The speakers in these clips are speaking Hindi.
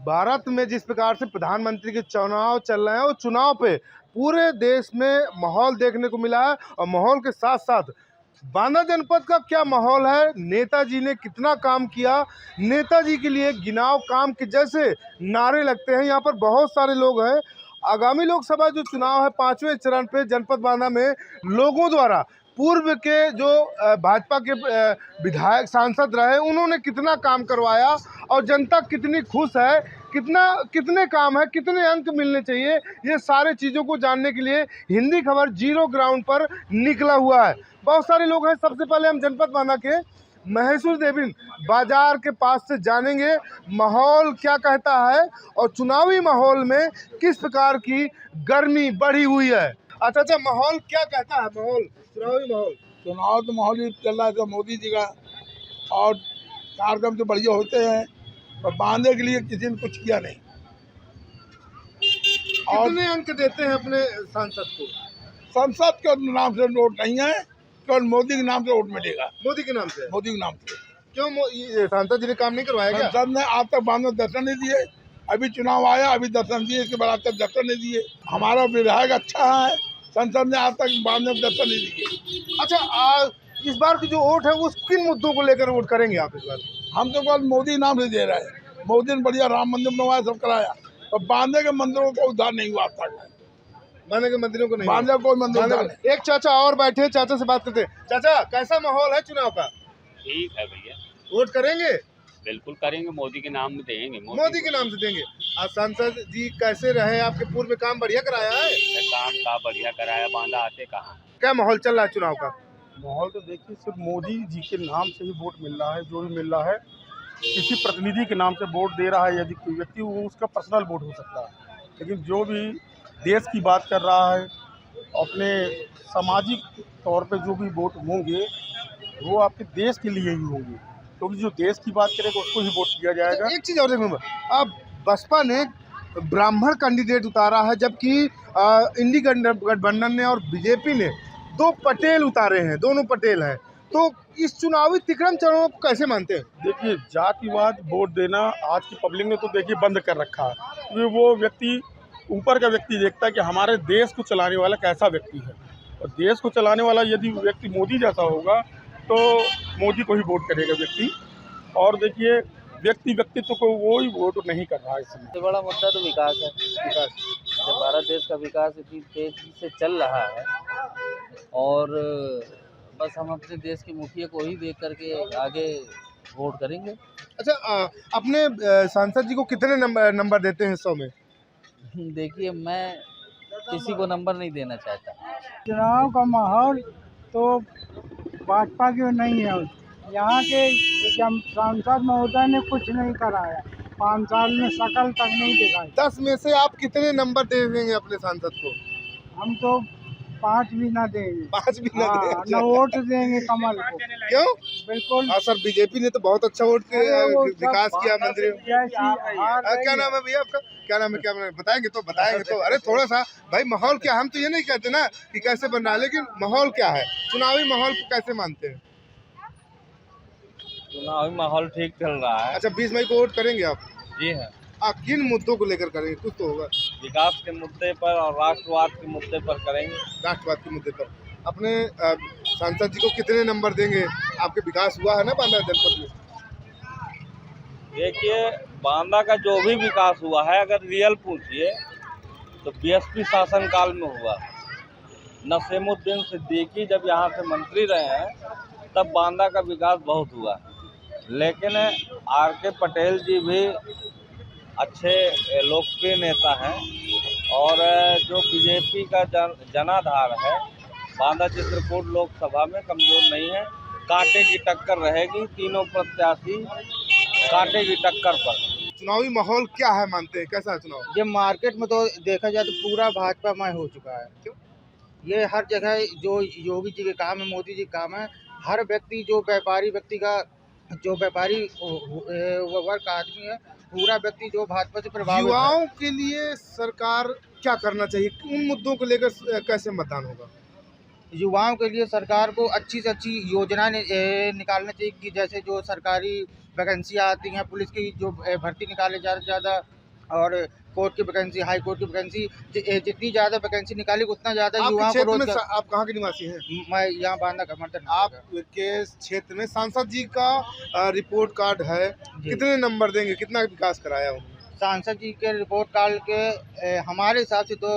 भारत में जिस प्रकार से प्रधानमंत्री के चुनाव चल रहे हैं, वो चुनाव पे पूरे देश में माहौल देखने को मिला है। और माहौल के साथ साथ बांदा जनपद का क्या माहौल है, नेताजी ने कितना काम किया, नेताजी के लिए गिनाव काम के जैसे नारे लगते हैं। यहाँ पर बहुत सारे लोग हैं। आगामी लोकसभा जो चुनाव है 5वें चरण पे जनपद बांदा में लोगों द्वारा पूर्व के जो भाजपा के विधायक सांसद रहे, उन्होंने कितना काम करवाया और जनता कितनी खुश है, कितने काम है, कितने अंक मिलने चाहिए, ये सारे चीज़ों को जानने के लिए हिंदी खबर जीरो ग्राउंड पर निकला हुआ है। बहुत सारे लोग हैं। सबसे पहले हम जनपद बांदा के महसूस देविन बाजार के पास से जानेंगे माहौल क्या कहता है और चुनावी माहौल में किस प्रकार की गर्मी बढ़ी हुई है। अच्छा, माहौल क्या कहता है, माहौल चुनावी माहौल? चुनाव तो माहौल ही चल रहा है, तो मोदी जी का और कार्यक्रम तो बढ़िया होते हैं, पर बांधे के लिए किसी ने कुछ किया नहीं। और कितने अंक देते हैं अपने सांसद को? संसद के नाम से वोट नहीं है, केवल मोदी के नाम से वोट मिलेगा। मोदी के नाम से? मोदी के नाम से। क्यों? ये सांसद जी ने काम नहीं करवाया क्या? संसद ने आज तक बांध में दर्शन नहीं दिए। अभी चुनाव आया, अभी दर्शन दिए, इसके बाद आज तक दर्शन नहीं दिए। हमारा विधायक अच्छा है, संसद ने आज तक बांध में दर्शन नहीं दिए। अच्छा, इस बार की जो वोट है वो किन मुद्दों को लेकर वोट करेंगे आप इस बार? हम तो केवल मोदी नाम से दे रहे हैं। मोदी ने बढ़िया राम मंदिर बनवाया, सब कराया, और बांधे के मंदिरों को उद्धार नहीं हुआ अब तक। बांधे के मंदिरों को नहीं, बांधे कोई मंदिर नहीं। एक चाचा और बैठे, चाचा से बात करते हैं। चाचा, कैसा माहौल है चुनाव का? ठीक है भैया, वोट करेंगे? बिल्कुल करेंगे, मोदी के नाम में देंगे। मोदी के नाम से देंगे। आप सांसद जी कैसे रहे? आपके पूर्व में काम बढ़िया कराया है? काम का बढ़िया कराया, बांधा आते कहाँ। क्या माहौल चल रहा है चुनाव का? माहौल तो देखिए, सिर्फ मोदी जी के नाम से ही वोट मिल रहा है। जो भी मिल रहा है किसी प्रतिनिधि के नाम से वोट दे रहा है, यदि कोई व्यक्ति, वो उसका पर्सनल वोट हो सकता है। लेकिन जो भी देश की बात कर रहा है, अपने सामाजिक तौर पे जो भी वोट होंगे वो आपके देश के लिए ही होंगे, क्योंकि जो देश की बात करेगा उसको ही वोट किया जाएगा। एक चीज़ और देखूँगा, अब बसपा ने ब्राह्मण कैंडिडेट उतारा है, जबकि इंडी गठबंधन ने और बीजेपी ने दो पटेल उतारे हैं, दोनों पटेल हैं। तो इस चुनावी तिक्रम चरणों को कैसे मानते हैं? देखिए, जातिवाद वोट देना आज की पब्लिक ने तो देखिए बंद कर रखा है, क्योंकि वो व्यक्ति, ऊपर का व्यक्ति देखता है कि हमारे देश को चलाने वाला कैसा व्यक्ति है, और देश को चलाने वाला यदि व्यक्ति मोदी जैसा होगा तो मोदी को ही वोट करेगा व्यक्ति। और देखिए, व्यक्तित्व को वो ही वोट नहीं कर रहा है। इसमें सबसे बड़ा मुद्दा तो विकास है। जब भारत देश का विकास इतनी तेजी से चल रहा है, और बस हम अपने देश के मुखिया को ही देख करके आगे वोट करेंगे। अच्छा, अपने सांसद जी को कितने नंबर देते हैं 100 में? देखिए, मैं किसी को नंबर नहीं देना चाहता। चुनाव का माहौल तो भाजपा की नहीं है। यहाँ के सांसद महोदय ने कुछ नहीं कराया, 5 साल में शकल तक नहीं दिखाई। 10 में से आप कितने नंबर दे देंगे अपने सांसद को? हम तो 5 भी ना देंगे। 5 भी ना देंगे? न वोट देंगे कमल को। क्यों? बिल्कुल। हाँ सर, बीजेपी ने तो बहुत अच्छा वोट विकास किया मंदिर। क्या नाम है भैया आपका? क्या नाम है? क्या बताएंगे तो अरे थोड़ा सा भाई, माहौल क्या? हम तो ये नहीं कहते ना कि कैसे बन रहा है, लेकिन माहौल क्या है, चुनावी माहौल को कैसे मानते हैं? चुनावी माहौल ठीक चल रहा है। अच्छा, 20 मई को वोट करेंगे आप? जी है। आप किन मुद्दों को लेकर करेंगे? कुछ तो होगा। विकास के मुद्दे पर और राष्ट्रवाद के मुद्दे पर करेंगे। राष्ट्रवाद के मुद्दे पर। अपने सांसद जी को कितने नंबर देंगे? आपके विकास हुआ है ना बांदा जनपद में? देखिए, बांदा का जो भी विकास हुआ है, अगर रियल पूछिए तो बीएसपी शासनकाल में हुआ। नसीमुद्दीन सिद्दीकी जब यहाँ से मंत्री रहे हैं तब बांदा का विकास बहुत हुआ। लेकिन आर.के. पटेल जी भी अच्छे लोकप्रिय नेता हैं, और जो बीजेपी का जनाधार है, बांदा चित्रकूट लोकसभा में कमज़ोर नहीं है। कांटे की टक्कर रहेगी, तीनों प्रत्याशी कांटे की टक्कर पर। चुनावी माहौल क्या है मानते हैं? कैसा है चुनाव? ये मार्केट में तो देखा जाए तो पूरा भाजपामय हो चुका है। क्यों? ये हर जगह जो योगी जी के काम है, मोदी जी के काम है, हर व्यक्ति जो व्यापारी व्यक्ति का, जो व्यापारी वर्ग आदमी है, पूरा व्यक्ति जो भाजपा से प्रभावित है। युवाओं के लिए सरकार क्या करना चाहिए? उन मुद्दों को लेकर कैसे मतदान होगा? युवाओं के लिए सरकार को अच्छी से अच्छी योजना निकालना चाहिए, कि जैसे जो सरकारी वैकेंसियाँ आती हैं, पुलिस की जो भर्ती निकाले ज़्यादा से ज़्यादा, और कोर्ट की वैकेंसी, हाई कोर्ट की वैकेंसी, जितनी ज़्यादा वैकेंसी निकाली उतना ज़्यादा आपके युवाओं को क्षेत्र में रोजगार। आप कहाँ के निवासी हैं? मैं यहाँ बांदा कमर्टन आपके क्षेत्र में सांसद जी का रिपोर्ट कार्ड है, कितने नंबर देंगे, कितना विकास कराया उन्होंने? सांसद जी के रिपोर्ट कार्ड के हमारे हिसाब से तो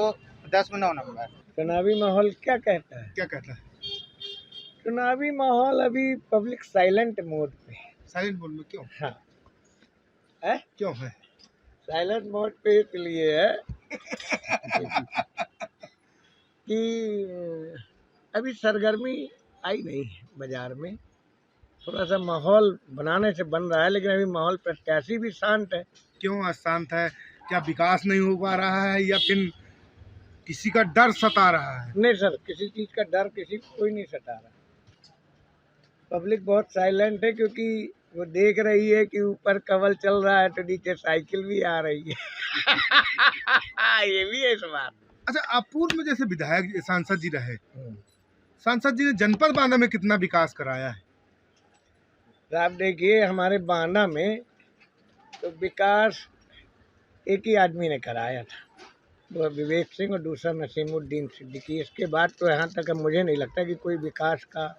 10 में 9 नंबर। चुनावी माहौल क्या कहता है? क्या कहता है? चुनावी माहौल अभी पब्लिक साइलेंट मोड पे है। साइलेंट मोड में क्यों? हाँ है? क्यों है? साइलेंट मोड पे इसलिए है कि अभी सरगर्मी आई नहीं है बाजार में। थोड़ा सा माहौल बनाने से बन रहा है, लेकिन अभी माहौल प्रत्याशी भी शांत है। क्यों अशांत है? क्या विकास नहीं हो पा रहा है या फिर किसी का डर सता रहा है? नहीं सर, किसी चीज़ का डर किसी को कोई नहीं सता रहा। पब्लिक बहुत साइलेंट है, क्योंकि वो देख रही है कि ऊपर कवल चल रहा है तो नीचे साइकिल भी आ रही है। ये भी है इस बात। अच्छा, आप पूर्व में जैसे विधायक सांसद जी रहे, सांसद जी ने जनपद बांदा में कितना विकास कराया है? तो आप देखिए, हमारे बांदा में तो विकास एक ही आदमी ने कराया था, वो विवेक सिंह, और दूसरा नसीमुद्दीन सिद्दीकी। इसके बाद तो यहाँ तक मुझे नहीं लगता कि कोई विकास का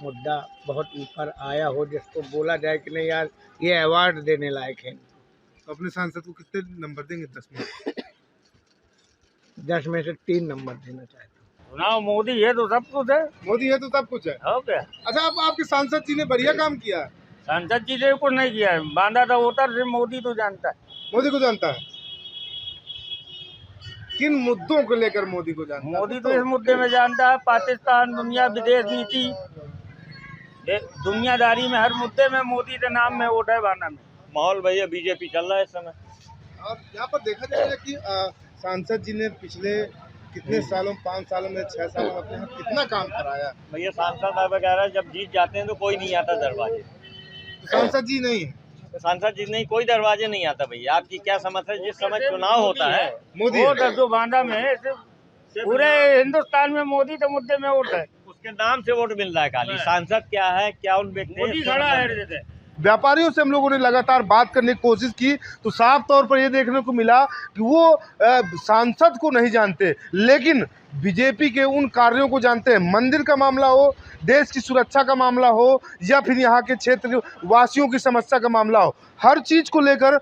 मुद्दा बहुत ऊपर आया हो जिसको बोला जाए कि नहीं यार ये अवार्ड देने लायक है। अपने सांसद को कितने नंबर देंगे 10 में? 10 में से 3 नंबर देना चाहता हूँ। चुनाव मोदी है तो सब कुछ है, मोदी है तो सब कुछ है। हो गया। अच्छा, आप आपके सांसद जी ने बढ़िया काम किया है। सांसद जी ने कुछ नहीं किया है, बांधा था उतर से मोदी तो जानता है। मोदी को जानता है, किन मुद्दों को लेकर मोदी को जानता है? मोदी तो इस मुद्दे में जानता है, पाकिस्तान, दुनिया, विदेश नीति, दुनियादारी में हर मुद्दे में मोदी के नाम में वोट है बांदा में। माहौल भैया बीजेपी चल रहा है इस समय। और यहाँ पर देखा जाए कि सांसद जी ने पिछले कितने सालों, 5 सालों में, 6 सालों में अपने यहाँ कितना काम कराया। भैया सांसद वगैरह जब जीत जाते हैं तो कोई नहीं आता दरवाजे। तो सांसद जी नहीं है, सांसद जी नहीं, कोई दरवाजे नहीं आता भैया। आपकी क्या समस्या? जिस समय चुनाव होता है मोदी वोट जो बांदा में है, पूरे हिंदुस्तान में मोदी के मुद्दे में वोट है, उसके नाम से वोट मिल रहा है खाली। सांसद क्या है, क्या उन व्यक्ति मोदी खड़ा है। व्यापारियों से हम लोगों ने लगातार बात करने की कोशिश की तो साफ तौर पर ये देखने को मिला कि वो सांसद को नहीं जानते, लेकिन बीजेपी के उन कार्यों को जानते हैं। मंदिर का मामला हो, देश की सुरक्षा का मामला हो, या फिर यहाँ के क्षेत्र वासियों की समस्या का मामला हो, हर चीज़ को लेकर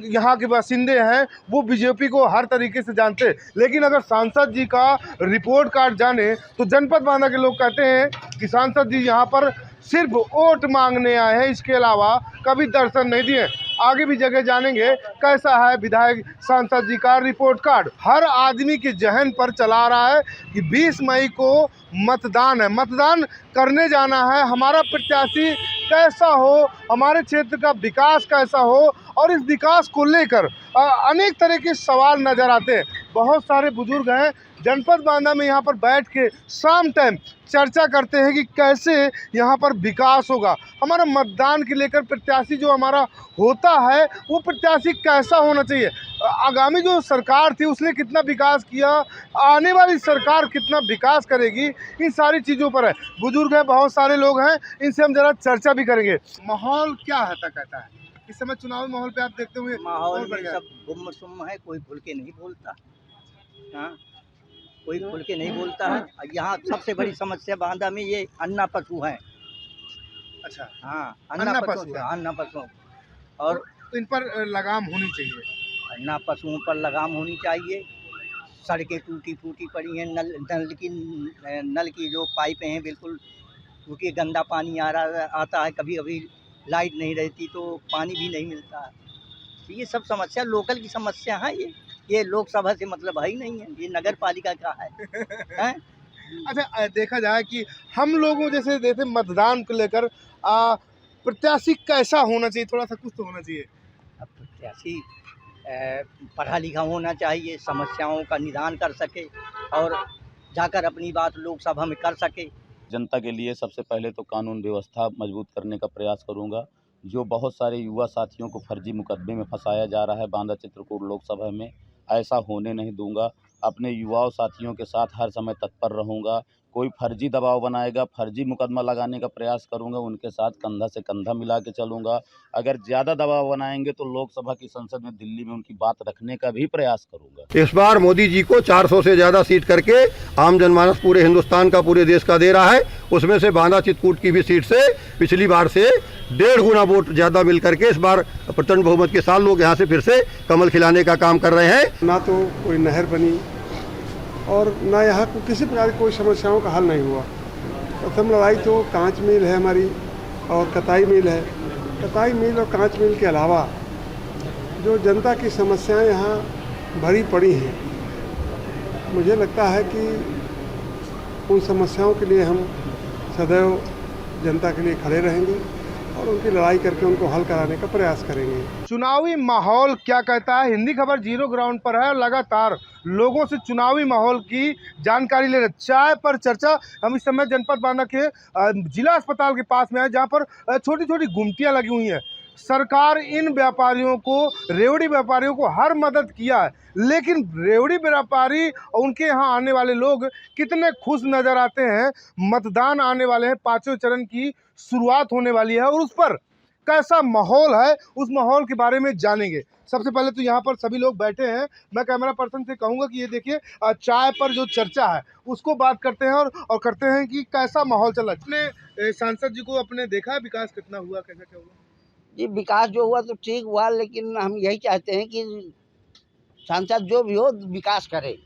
यहाँ के बासिंदे हैं वो बीजेपी को हर तरीके से जानते हैं। लेकिन अगर सांसद जी का रिपोर्ट कार्ड जाने तो जनपद बांदा के लोग कहते हैं कि सांसद जी यहाँ पर सिर्फ वोट मांगने आए हैं, इसके अलावा कभी दर्शन नहीं दिए। आगे भी जगह जानेंगे कैसा है विधायक सांसद जी का रिपोर्ट कार्ड। हर आदमी के जहन पर चला रहा है कि 20 मई को मतदान है, मतदान करने जाना है, हमारा प्रत्याशी कैसा हो, हमारे क्षेत्र का विकास कैसा हो, और इस विकास को लेकर अनेक तरह के सवाल नज़र आते हैं। बहुत सारे बुजुर्ग हैं जनपद बांदा में, यहाँ पर बैठ के शाम टाइम चर्चा करते हैं कि कैसे यहाँ पर विकास होगा। हमारा मतदान के लेकर प्रत्याशी जो हमारा होता है वो प्रत्याशी कैसा होना चाहिए, आगामी जो सरकार थी उसने कितना विकास किया, आने वाली सरकार कितना विकास करेगी, इन सारी चीज़ों पर है। बुजुर्ग हैं, बहुत सारे लोग हैं, इनसे हम ज़रा चर्चा भी करेंगे। माहौल क्या है कहता है इस समय चुनावी माहौल पे आप देखते हुए? माहौल में सब गुम सुम है, कोई खुल के नहीं बोलता। हाँ, कोई खुल के नहीं बोलता है। यहाँ सबसे बड़ी समस्या बांदा में ये अन्ना पशु हैं। अच्छा, हाँ, अन्ना पशु और तो इन पर लगाम होनी चाहिए। अन्ना पशुओं पर लगाम होनी चाहिए। सड़कें टूटी फूटी पड़ी हैं, नल की जो पाइपें हैं बिल्कुल टूटी, गंदा पानी आता है, कभी कभी लाइट नहीं रहती तो पानी भी नहीं मिलता है। तो ये सब समस्या लोकल की समस्या है। ये लोकसभा से मतलब है ही नहीं है, ये नगर पालिका का है, हैं? अच्छा, देखा जाए कि हम लोगों जैसे मतदान को लेकर प्रत्याशी कैसा होना चाहिए, थोड़ा सा कुछ तो होना चाहिए। अब प्रत्याशी पढ़ा लिखा होना चाहिए, समस्याओं का निदान कर सके और जाकर अपनी बात लोकसभा में कर सके। जनता के लिए सबसे पहले तो कानून व्यवस्था मजबूत करने का प्रयास करूंगा। जो बहुत सारे युवा साथियों को फर्जी मुकदमे में फंसाया जा रहा है बांदा चित्रकूट लोकसभा में, ऐसा होने नहीं दूंगा। अपने युवाओं साथियों के साथ हर समय तत्पर रहूंगा। कोई फर्जी दबाव बनाएगा, फर्जी मुकदमा लगाने का प्रयास करूंगा, उनके साथ कंधा से कंधा मिला के चलूंगा। अगर ज़्यादा दबाव बनाएंगे तो लोकसभा की संसद में दिल्ली में उनकी बात रखने का भी प्रयास करूंगा। इस बार मोदी जी को 400 से ज़्यादा सीट करके आम जनमानस पूरे हिंदुस्तान का, पूरे देश का दे रहा है। उसमें से बांदा चित्रकूट की भी सीट से पिछली बार से 1.5 गुना वोट ज़्यादा मिल करके इस बार प्रचंड बहुमत के साथ लोग यहाँ से फिर से कमल खिलाने का काम कर रहे हैं। ना तो कोई नहर बनी और ना यहाँ को किसी प्रकार की कोई समस्याओं का हल नहीं हुआ। प्रथम लड़ाई तो कांच मिल है हमारी और कताई मिल है। कताई मिल और कांच मिल के अलावा जो जनता की समस्याएं यहाँ भरी पड़ी हैं, मुझे लगता है कि उन समस्याओं के लिए हम सदैव जनता के लिए खड़े रहेंगे और उनकी लड़ाई करके उनको हल कराने का प्रयास करेंगे। चुनावी माहौल क्या कहता है, हिंदी खबर जीरो ग्राउंड पर है और लगातार लोगों से चुनावी माहौल की जानकारी ले रहे। चाय पर चर्चा। हम इस समय जनपद बांदा के जिला अस्पताल के पास में है, जहां पर छोटी छोटी गुमटियां लगी हुई हैं। सरकार इन व्यापारियों को, रेवड़ी व्यापारियों को हर मदद किया है, लेकिन रेवड़ी व्यापारी और उनके यहाँ आने वाले लोग कितने खुश नजर आते हैं। मतदान आने वाले हैं, 5वें चरण की शुरुआत होने वाली है और उस पर कैसा माहौल है, उस माहौल के बारे में जानेंगे। सबसे पहले तो यहाँ पर सभी लोग बैठे हैं। मैं कैमरा पर्सन से कहूँगा कि ये देखिए, चाय पर जो चर्चा है उसको बात करते हैं और करते हैं कि कैसा माहौल चल रहा है। अपने सांसद जी को अपने देखा है, विकास कितना हुआ, कैसा क्या हुआ? जी विकास जो हुआ तो ठीक हुआ, लेकिन हम यही चाहते हैं कि सांसद जो भी हो विकास करे।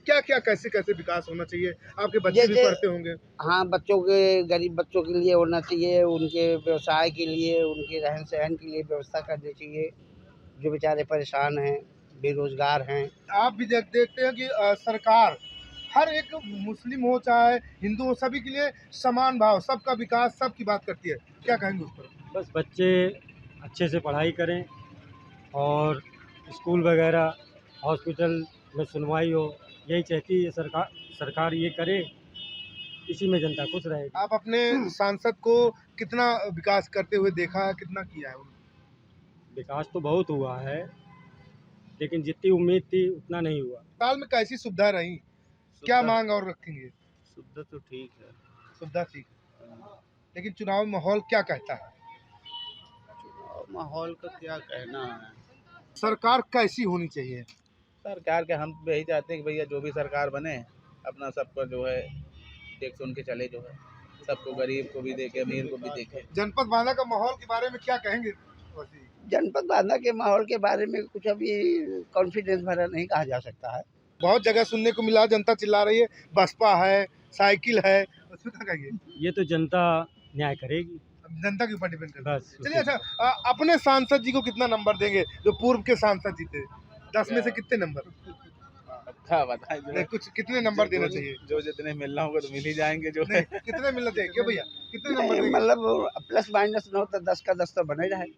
क्या क्या कैसे कैसे विकास होना चाहिए? आपके बच्चे भी पढ़ते होंगे। हाँ, बच्चों के, गरीब बच्चों के लिए होना चाहिए, उनके व्यवसाय के लिए, उनके रहन सहन के लिए व्यवस्था करनी चाहिए। जो बेचारे परेशान हैं, बेरोजगार हैं। आप भी देखते हैं कि सरकार हर एक मुस्लिम हो चाहे हिंदू हो, सभी के लिए समान भाव, सबका विकास, सबकी बात करती है। क्या कहेंगे उस पर? बस बच्चे अच्छे से पढ़ाई करें और स्कूल वगैरह, हॉस्पिटल में सुनवाई हो, यही चाहती है सरकार ये करे, इसी में जनता खुश रहेगी। आप अपने सांसद को कितना विकास करते हुए देखा है, कितना किया है? विकास तो बहुत हुआ है, लेकिन जितनी उम्मीद थी उतना नहीं हुआ। साल में कैसी सुविधा रही, क्या मांग और रखेंगे? सुविधा तो ठीक है, सुविधा ठीक है, लेकिन चुनाव माहौल क्या कहता है? माहौल का क्या कहना है। सरकार कैसी होनी चाहिए? सरकार के हम यही चाहते हैं कि भैया जो भी सरकार बने अपना सबको जो है देख सुन के चले, जो है सबको, गरीब को भी देखे, अमीर को भी देखे। जनपद बांदा का माहौल के बारे में क्या कहेंगे? जनपद बांदा के माहौल के बारे में कुछ अभी कॉन्फिडेंस भरा नहीं कहा जा सकता है। बहुत जगह सुनने को मिला, जनता चिल्ला रही है बसपा है, साइकिल है, उसमें क्या कहेंगे? ये तो जनता न्याय करेगी, जनता के ऊपर डिपेंड करता है। बस। चलिए, अच्छा, अपने सांसद जी को कितना नंबर देंगे जो पूर्व के सांसद जी थे? 10 में से कितने नंबर? अच्छा बताइए, कुछ कितने नंबर देना चाहिए? जो जितने मिलना होगा तो मिल ही जाएंगे। जो है कितने मिलना चाहिए? क्यों भैया, कितने नंबर देंगे? मतलब प्लस माइनस 9 तो 10 का 10 तो बने रहे।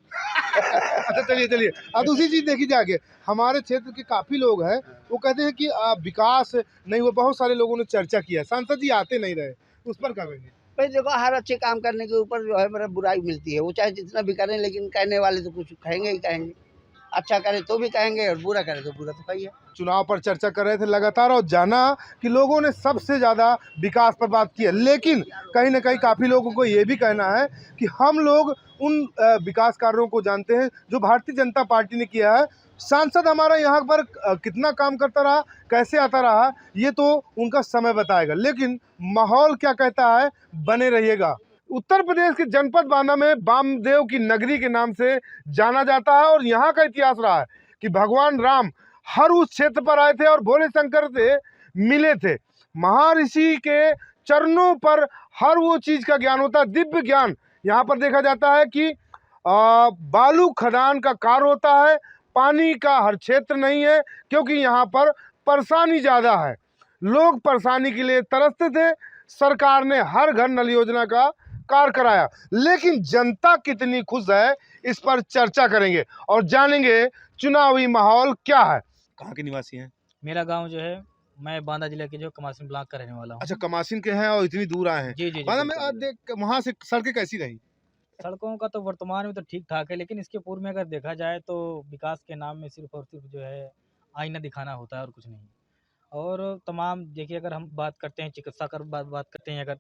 अच्छा, चलिए। अब दूसरी चीज देखी जाके, हमारे क्षेत्र के काफी लोग हैं, वो कहते हैं कि विकास नहीं हुआ। बहुत सारे लोगों ने चर्चा किया, सांसद जी आते नहीं रहे, उस पर क्या कहेंगे? भाई देखो, हर अच्छे काम करने के ऊपर जो है मेरा बुराई मिलती है। वो चाहे जितना भी करें, लेकिन कहने वाले तो कुछ कहेंगे ही कहेंगे। अच्छा करे तो भी कहेंगे और बुरा करे तो बुरा तो कहिए। चुनाव पर चर्चा कर रहे थे लगातार और जाना कि लोगों ने सबसे ज़्यादा विकास पर बात की है, लेकिन कहीं ना कहीं काफ़ी लोगों को ये भी कहना है कि हम लोग उन विकास कार्यों को जानते हैं जो भारतीय जनता पार्टी ने किया है। सांसद हमारा यहाँ पर कितना काम करता रहा, कैसे आता रहा, ये तो उनका समय बताएगा, लेकिन माहौल क्या कहता है, बने रहिएगा। उत्तर प्रदेश के जनपद बांदा में वामदेव की नगरी के नाम से जाना जाता है और यहाँ का इतिहास रहा है कि भगवान राम हर उस क्षेत्र पर आए थे और भोले शंकर से मिले थे। महर्षि के चरणों पर हर वो चीज़ का ज्ञान होता है, दिव्य ज्ञान। यहाँ पर देखा जाता है कि बालू खदान का कार्य होता है, पानी का हर क्षेत्र नहीं है, क्योंकि यहाँ पर परेशानी ज़्यादा है, लोग परेशानी के लिए तरसते थे। सरकार ने हर घर नल योजना का कार्य कराया, लेकिन जनता कितनी खुश है, इस पर चर्चा करेंगे और जानेंगे चुनावी माहौल क्या है। कहाँ के निवासी हैं? मेरा गांव जो है, मैं बांदा जिले के जो कमासिन ब्लॉक का रहने वाला हूँ। अच्छा, कमासिन के हैं और इतनी दूर आए हैं। जी। बांदा में देख, वहाँ से सड़कें कैसी रही? सड़कों का तो वर्तमान में तो ठीक ठाक है, लेकिन इसके पूर्व में अगर देखा जाए तो विकास के नाम में सिर्फ और सिर्फ जो है आईना दिखाना होता है और कुछ नहीं। और तमाम देखिए, अगर हम बात करते हैं चिकित्सा कर बात करते हैं अगर,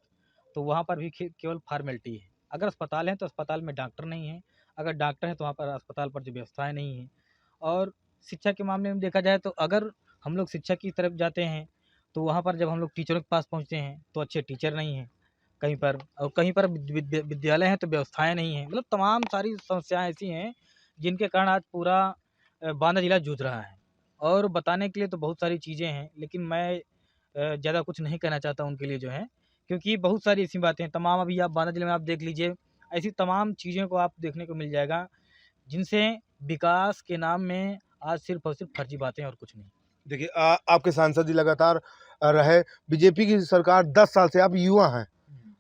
तो वहाँ पर भी केवल फॉर्मेलिटी है। अगर अस्पताल है तो अस्पताल में डॉक्टर नहीं है, अगर डॉक्टर है तो वहाँ पर अस्पताल पर जो व्यवस्थाएँ नहीं हैं। और शिक्षा के मामले में देखा जाए तो अगर हम लोग शिक्षा की तरफ जाते हैं तो वहाँ पर जब हम लोग टीचरों के पास पहुँचते हैं तो अच्छे टीचर नहीं हैं कहीं पर, और कहीं पर विद्यालय हैं तो व्यवस्थाएँ नहीं हैं। मतलब तमाम सारी समस्याएँ ऐसी हैं जिनके कारण आज पूरा बांदा जिला जूझ रहा है। और बताने के लिए तो बहुत सारी चीज़ें हैं, लेकिन मैं ज़्यादा कुछ नहीं कहना चाहता उनके लिए जो है, क्योंकि बहुत सारी ऐसी बातें हैं तमाम। अभी आप बांदा जिले में आप देख लीजिए, ऐसी तमाम चीज़ों को आप देखने को मिल जाएगा जिनसे विकास के नाम में आज सिर्फ और सिर्फ फर्जी बातें और कुछ नहीं। देखिए आपके सांसद जी लगातार रहे, बीजेपी की सरकार 10 साल से, आप युवा हैं,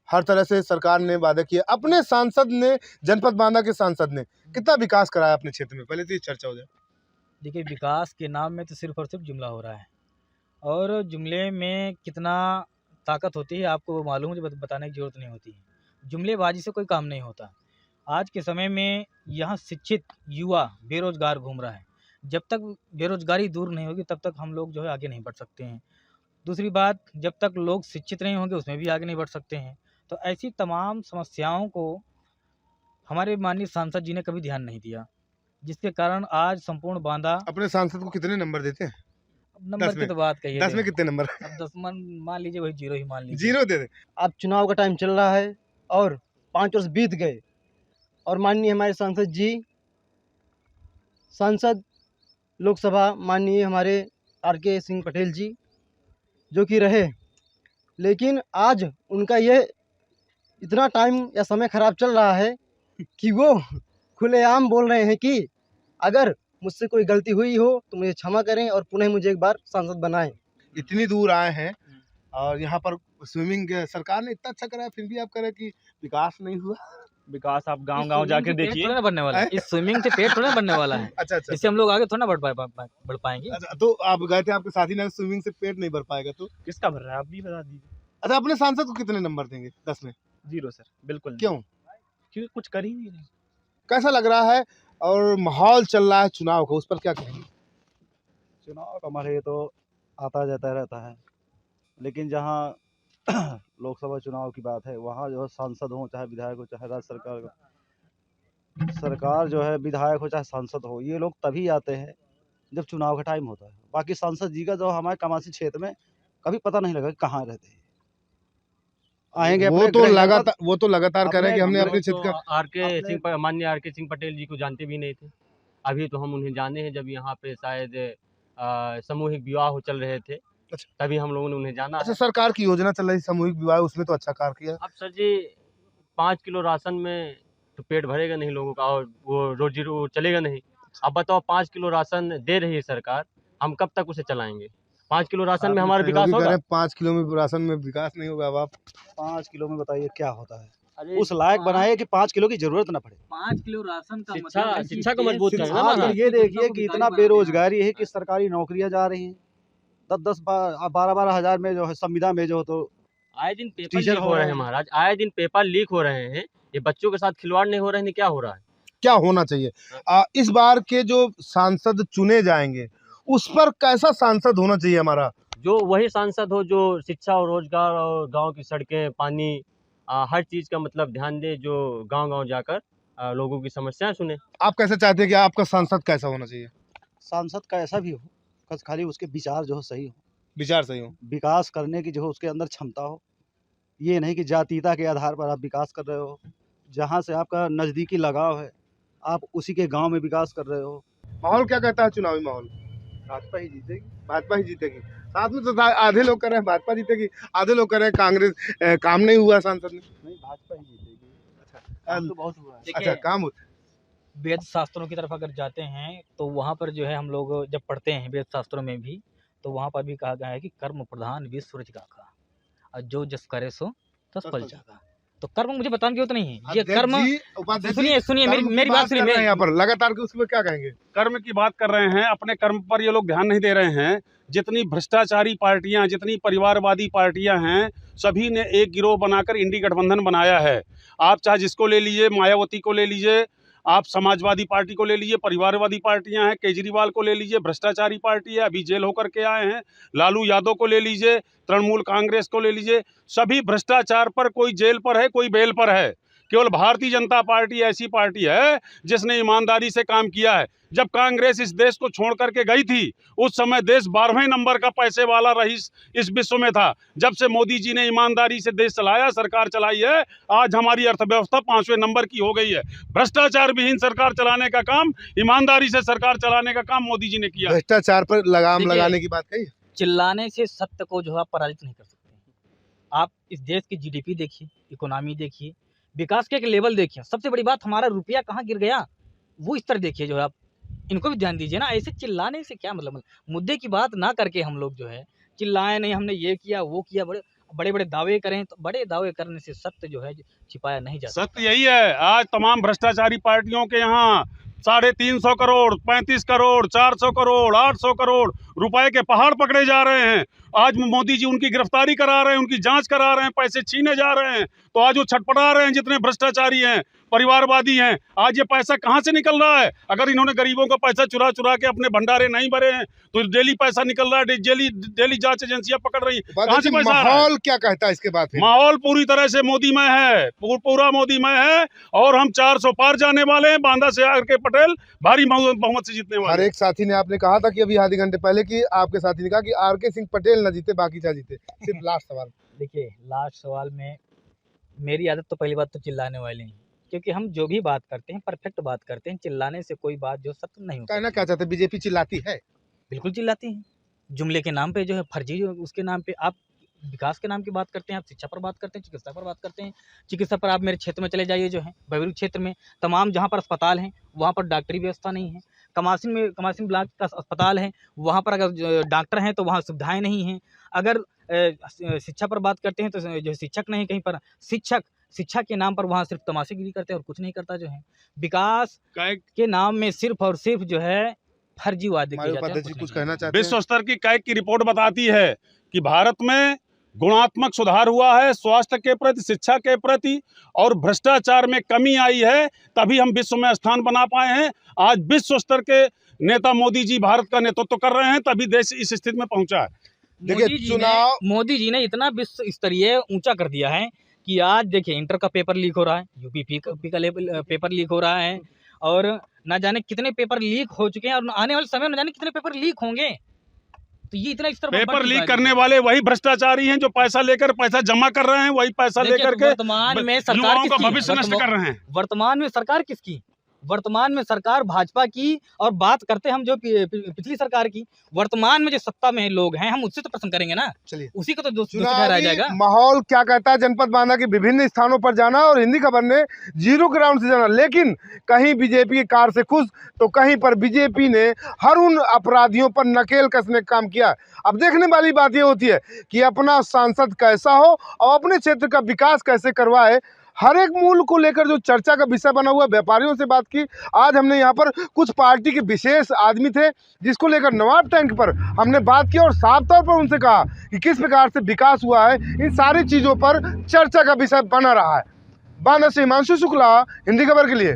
हर तरह से सरकार ने वादा किया। अपने सांसद ने, जनपद बांदा के सांसद ने कितना विकास कराया अपने क्षेत्र में, पहले तो ये चर्चा हो जाए। देखिए, विकास के नाम में तो सिर्फ और सिर्फ जुमला हो रहा है, और जुमले में कितना ताकत होती है आपको वो मालूम है, जो बताने की ज़रूरत नहीं होती है। जुमलेबाजी से कोई काम नहीं होता। आज के समय में यहाँ शिक्षित युवा बेरोज़गार घूम रहा है। जब तक बेरोज़गारी दूर नहीं होगी तब तक हम लोग जो है आगे नहीं बढ़ सकते हैं। दूसरी बात, जब तक लोग शिक्षित नहीं होंगे उसमें भी आगे नहीं बढ़ सकते हैं। तो ऐसी तमाम समस्याओं को हमारे माननीय सांसद जी ने कभी ध्यान नहीं दिया, जिसके कारण आज संपूर्ण बांदा। अपने सांसद को कितने नंबर देते हैं? नंबर की तो बात कहिए, 10 में कितने नंबर? अब 10 मान लीजिए, वही 0 ही मान लीजिए। 0 दे दे। अब चुनाव का टाइम चल रहा है और 5 वर्ष बीत गए, और माननीय हमारे सांसद जी, सांसद लोकसभा माननीय हमारे आर.के. सिंह पटेल जी जो कि रहे, लेकिन आज उनका ये इतना टाइम या समय ख़राब चल रहा है कि वो खुलेआम बोल रहे हैं कि अगर मुझसे कोई गलती हुई हो तो मुझे क्षमा करें और पुनः मुझे एक बार सांसद बनाएं। इतनी दूर आए हैं और यहाँ पर स्विमिंग सरकार ने इतना अच्छा कराया, फिर भी आप कह रहे हैं कि विकास नहीं हुआ। विकास आप गांव-गांव जाके देखिए। थोड़ा ना बढ़ने वाला है, इस स्विमिंग से पेट थोड़ा बनने वाला है। अच्छा। इससे हम लोग आगे थोड़ा ना बढ़ पाएंगे। अच्छा, तो आप गए थे, आपके साथी ने स्विमिंग से पेट नहीं भर पाएगा तो किसका भर रहा है, आप भी बता दीजिए। अच्छा, अपने सांसद को कितने नंबर देंगे 10 में? 0 सर, बिल्कुल। क्यों? क्योंकि कुछ कर ही नहीं रहे। कैसा लग रहा है और माहौल चल रहा है चुनाव का, उस पर क्या कहेंगे? चुनाव का हमारे ये तो आता जाता रहता है, लेकिन जहाँ लोकसभा चुनाव की बात है वहाँ जो है सांसद हो चाहे विधायक हो चाहे राज्य सरकार जो है विधायक हो चाहे सांसद हो, ये लोग तभी आते हैं जब चुनाव का टाइम होता है। बाकी सांसद जी का जो हमारे कमासी क्षेत्र में कभी पता नहीं लगा कहाँ रहते हैं, आएंगे वो तो लगातार कह रहे हैं कि हमने अपने क्षेत्र का माननीय आर.के. सिंह पटेल जी को जानते भी नहीं थे। अभी तो हम उन्हें जाने हैं, जब यहाँ पे शायद सामूहिक विवाह चल रहे थे, तभी हम लोगों ने उन्हें जाना। अच्छा, सरकार की योजना चल रही सामूहिक विवाह, उसमें तो अच्छा कार्य किया। अब सर जी 5 किलो राशन में तो पेट भरेगा नहीं लोगों का, और वो रोजी चलेगा नहीं। अब बताओ, 5 किलो राशन दे रही है सरकार, हम कब तक उसे चलाएंगे? 5 किलो राशन में हमारा विकास होगा? 5 किलो में राशन में विकास नहीं होगा। अब आप 5 किलो में बताइए क्या होता है? उस लायक बनाए कि 5 किलो की जरूरत ना पड़े। 5 किलो राशन का शिक्षा को मजबूत करना। आजकल ये देखिए कि इतना बेरोजगारी है कि सरकारी नौकरियां जा रही हैं 10-12 हज़ार में, जो है संविदा में जो तो आए दिन पेपर लीक हो रहे हैं महाराज, आए दिन पेपर लीक हो रहे हैं। ये बच्चों के साथ खिलवाड़ नहीं हो रहे हैं, क्या हो रहा है? क्या होना चाहिए? इस बार के जो सांसद चुने जाएंगे उस पर कैसा सांसद होना चाहिए हमारा? जो वही सांसद हो जो शिक्षा और रोजगार और गांव की सड़कें, पानी, हर चीज़ का मतलब ध्यान दे, जो गांव-गांव जाकर लोगों की समस्याएं सुने। आप कैसे चाहते हैं कि आपका सांसद कैसा होना चाहिए? सांसद का ऐसा भी हो, बस खाली उसके विचार जो है सही हो, विचार सही हो, विकास करने की जो है उसके अंदर क्षमता हो। ये नहीं कि जातीयता के आधार पर आप विकास कर रहे हो, जहाँ से आपका नज़दीकी लगाव है आप उसी के गांव में विकास कर रहे हो। माहौल क्या कहता है चुनावी माहौल? भाजपा ही जीतेगी। भाजपा ही जीतेगी। साथ में तो आधे लोग कह रहे हैं भाजपा जीतेगी, आधे लोग कह रहे हैं कांग्रेस, काम नहीं हुआ सांसद ने। नहीं, भाजपा ही जीतेगी। अच्छा, काम तो बहुत हुआ है। अच्छा, काम होता है। वेद शास्त्रों की तरफ अगर जाते हैं तो वहाँ पर जो है हम लोग जब पढ़ते हैं वेद शास्त्रों में भी, तो वहाँ पर भी कहा गया है कि कर्म प्रधान विश्व सूरज का, और जो जस करे सो तस फल जागा। तो कर्म मुझे बताने की जरूरत नहीं है, ये कर्म। सुनिए मेरी बात सुनिए। यहाँ पर लगातार के उसमें क्या कहेंगे? कर्म की बात कर रहे हैं, अपने कर्म पर ये लोग ध्यान नहीं दे रहे हैं। जितनी भ्रष्टाचारी पार्टियां, जितनी परिवारवादी पार्टियां हैं, सभी ने एक गिरोह बनाकर इंडी गठबंधन बनाया है। आप चाहे जिसको ले लीजिए, मायावती को ले लीजिए, आप समाजवादी पार्टी को ले लीजिए, परिवारवादी पार्टियां हैं, केजरीवाल को ले लीजिए, भ्रष्टाचारी पार्टी है, अभी जेल होकर के आए हैं, लालू यादव को ले लीजिए, तृणमूल कांग्रेस को ले लीजिए, सभी भ्रष्टाचार पर, कोई जेल पर है, कोई बेल पर है। केवल भारतीय जनता पार्टी ऐसी पार्टी है जिसने ईमानदारी से काम किया है। जब कांग्रेस इस देश को छोड़ करके गई थी, उस समय देश 12वें नंबर का पैसे वाला रईस इस विश्व में था। जब से मोदी जी ने ईमानदारी से देश चलाया, सरकार चलाई है, आज हमारी अर्थव्यवस्था 5वें नंबर की हो गई है। भ्रष्टाचार विहीन सरकार चलाने का काम, ईमानदारी से सरकार चलाने का काम मोदी जी ने किया। भ्रष्टाचार पर लगाम लगाने की बात कही। चिल्लाने से सत्य को जो है पराजित नहीं कर सकते। आप इस देश की जीडीपी देखिए, इकोनॉमी देखिए, विकास के एक लेवल देखिए। सबसे बड़ी बात, हमारा रुपया कहाँ गिर गया, वो स्तर देखिए। जो है आप इनको भी ध्यान दीजिए ना। ऐसे चिल्लाने से क्या मतलब, मुद्दे की बात ना करके हम लोग जो है चिल्लाए नहीं, हमने ये किया वो किया, बड़े बड़े दावे करें। तो बड़े दावे करने से सत्य जो है छिपाया नहीं जा सकता। सत्य यही है, आज तमाम भ्रष्टाचारी पार्टियों के यहाँ 350 करोड़, 35 करोड़, 400 करोड़, 800 करोड़ रुपए के पहाड़ पकड़े जा रहे हैं। आज मोदी जी उनकी गिरफ्तारी करा रहे हैं, उनकी जांच करा रहे हैं, पैसे छीने जा रहे हैं। तो आज वो छटपटा रहे हैं, जितने भ्रष्टाचारी हैं, परिवारवादी हैं। आज ये पैसा कहाँ से निकल रहा है? अगर इन्होंने गरीबों का पैसा चुरा चुरा के अपने भंडारे नहीं भरे हैं तो डेली पैसा निकल रहा है, डेली जांच एजेंसियां पकड़ रही है। कहाँ से पैसा आ रहा है? माहौल क्या कहता है इसके बाद? माहौल पूरी तरह से मोदीमय है, पूरा मोदीमय है। और हम 400 पार जाने वाले हैं। बांदा से आकर के पटेल भारी बहुमत से जीतने वाले। हर एक साथी ने, आपने कहा था कि अभी आधे घंटे पहले कि आपके साथी ने कहा कि आर.के. सिंह पटेल न जीते, बाकी क्या जीते। सिर्फ लास्ट सवाल। देखिए, लास्ट सवाल में मेरी आदत तो पहली बात तो चिल्लाने वाली नहीं, क्योंकि हम जो भी बात करते हैं परफेक्ट बात करते हैं। चिल्लाने से कोई बात जो सत्य नहीं होता। कहना क्या चाहते हैं, बीजेपी चिल्लाती है? बिल्कुल चिल्लाती है। जुमले के नाम पे जो है, फर्जी जो उसके नाम पे आप विकास के नाम की बात करते हैं, आप शिक्षा पर बात करते हैं, चिकित्सा पर बात करते हैं। चिकित्सा पर आप मेरे क्षेत्र में चले जाइए, जो है बबेरू क्षेत्र में तमाम जहाँ पर अस्पताल हैं वहाँ पर डॉक्टरी व्यवस्था नहीं है। कमासिन ब्लॉक का अस्पताल है, वहाँ पर अगर डॉक्टर हैं तो वहाँ सुविधाएं नहीं हैं। अगर शिक्षा पर बात करते हैं तो जो शिक्षक नहीं, कहीं पर शिक्षा के नाम पर वहाँ सिर्फ तमाशागिरी करते हैं और कुछ नहीं करता। जो है विकास के नाम में सिर्फ और सिर्फ जो है फर्जी वादे किए जाते हैं। कुछ कहना चाहते हैं? विश्व स्तर की कैग की रिपोर्ट बताती है कि भारत में गुणात्मक सुधार हुआ है, स्वास्थ्य के प्रति, शिक्षा के प्रति, और भ्रष्टाचार में कमी आई है। तभी हम विश्व में स्थान बना पाए हैं। आज विश्व स्तर के नेता मोदी जी भारत का नेतृत्व कर रहे हैं, तभी देश इस स्थिति में पहुंचा है। देखिए, मोदी जी ने इतना विश्व स्तरीय ऊंचा कर दिया है कि आज देखिए इंटर का पेपर लीक हो रहा है, यूपी का पेपर लीक हो रहा है, और ना जाने कितने पेपर लीक हो चुके हैं, और आने वाले समय में ना जाने कितने पेपर लीक होंगे। तो ये इतना स्तर पेपर लीक करने वाले वही भ्रष्टाचारी हैं जो पैसा लेकर पैसा जमा कर रहे हैं, वही पैसा लेकर के वर्तमान में सरकार युवाओं का भविष्य नष्ट कर रहे हैं। वर्तमान में सरकार किसकी? वर्तमान में सरकार भाजपा की। और बात करते हम जो पिछली सरकार की, वर्तमान में जो सत्ता में लोग हैं, हम उससे तो प्रश्न करेंगे ना। चलिए, उसी को तो दोषी ठहराया जाएगा। माहौल क्या कहता है? जनपद बांदा के विभिन्न स्थानों पर जाना और हिंदी खबर ने जीरो ग्राउंड से जाना, लेकिन कहीं बीजेपी की कार से खुश तो कहीं पर बीजेपी ने हर उन अपराधियों पर नकेल कसने का काम किया। अब देखने वाली बात ये होती है कि अपना सांसद कैसा हो और अपने क्षेत्र का विकास कैसे करवाए। हर एक मूल को लेकर जो चर्चा का विषय बना हुआ, व्यापारियों से बात की। आज हमने यहाँ पर कुछ पार्टी के विशेष आदमी थे जिसको लेकर नवाब टैंक पर हमने बात की और साफ तौर पर उनसे कहा कि किस प्रकार से विकास हुआ है। इन सारी चीज़ों पर चर्चा का विषय बना रहा है। बांदा से हिमांशु शुक्ला, हिंदी खबर के लिए।